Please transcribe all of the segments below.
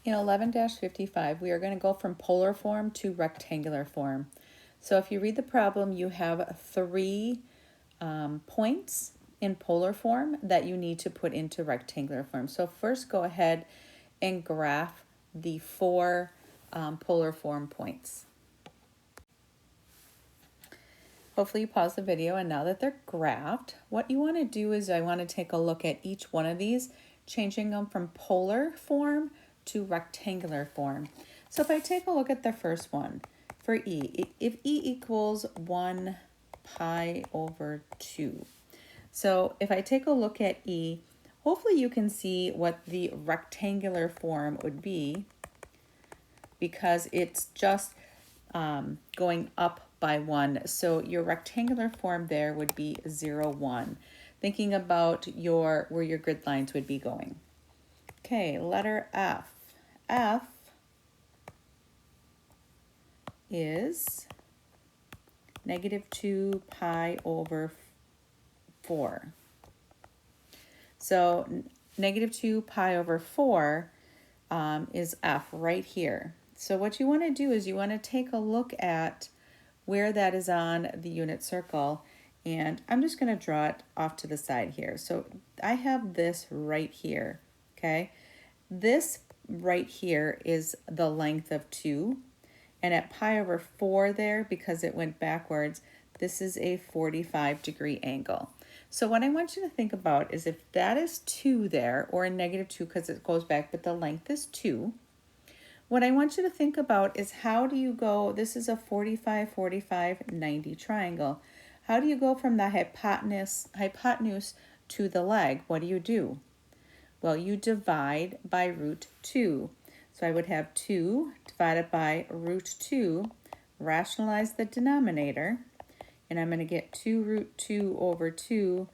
In 11-55, we are going to go from polar form to rectangular form. So if you read the problem, you have three points in polar form that you need to put into rectangular form. So first go ahead and graph the four polar form points. Hopefully you pause the video, and now that they're graphed, what you want to do is I want to take a look at each one of these, changing them from polar form to rectangular form. So if I take a look at the first one, for E, if E equals 1 pi over 2. So if I take a look at E, hopefully you can see what the rectangular form would be, because it's just going up by 1. So your rectangular form there would be 0, 1. Thinking about where your grid lines would be going. Okay, letter F. F is -2 pi over 4. So -2 pi over 4 is F right here. So what you want to do is you want to take a look at where that is on the unit circle, and I'm just going to draw it off to the side here. So I have this right here, okay? This right here is the length of 2, and at pi over 4 there, because it went backwards, this is a 45-degree angle. So what I want you to think about is if that is 2 there, or a -2 because it goes back, but the length is 2, what I want you to think about is how do you go, this is a 45, 45, 90 triangle. How do you go from the hypotenuse to the leg? What do? Well, you divide by root 2. So I would have 2 divided by root 2, rationalize the denominator, and I'm going to get 2 root 2 over 2.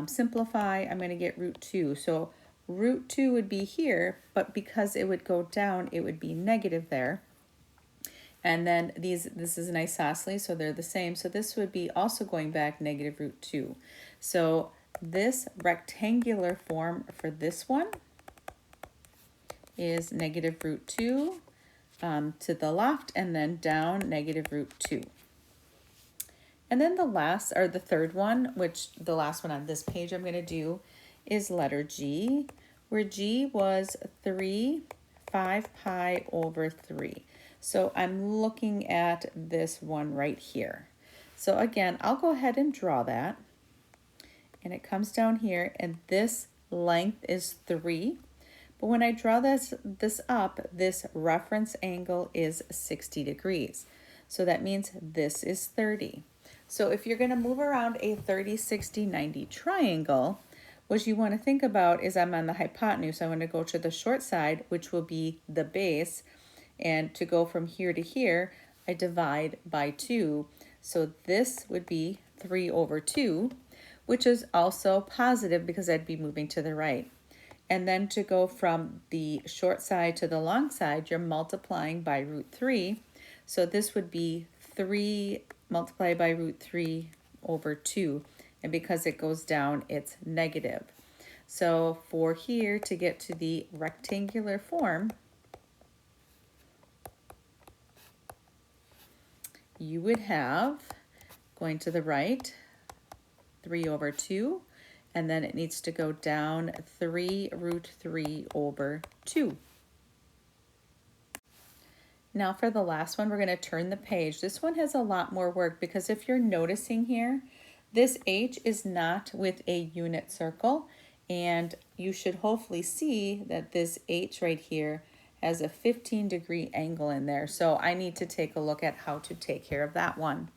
Simplify, I'm going to get root 2. So root 2 would be here, but because it would go down, it would be negative there. And then this is an isosceles, so they're the same. So this would be also going back negative root 2. So this rectangular form for this one is negative root 2 to the left, and then down negative root 2. And then the third one, which the last one on this page I'm going to do, is letter G, where G was 5 pi over 3. So I'm looking at this one right here. So again, I'll go ahead and draw that. And it comes down here, and this length is 3. But when I draw this up, this reference angle is 60 degrees. So that means this is 30. So if you're going to move around a 30, 60, 90 triangle, what you want to think about is I'm on the hypotenuse. I want to go to the short side, which will be the base. And to go from here to here, I divide by 2. So this would be 3 over 2, which is also positive because I'd be moving to the right. And then to go from the short side to the long side, you're multiplying by root 3. So this would be 3 multiplied by root 3 over 2. And because it goes down, it's negative. So for here, to get to the rectangular form, you would have, going to the right, 3 over 2. And then it needs to go down 3 root 3 over 2. Now for the last one, we're going to turn the page. This one has a lot more work because if you're noticing here, this H is not with a unit circle, and you should hopefully see that this H right here has a 15-degree angle in there. So I need to take a look at how to take care of that one.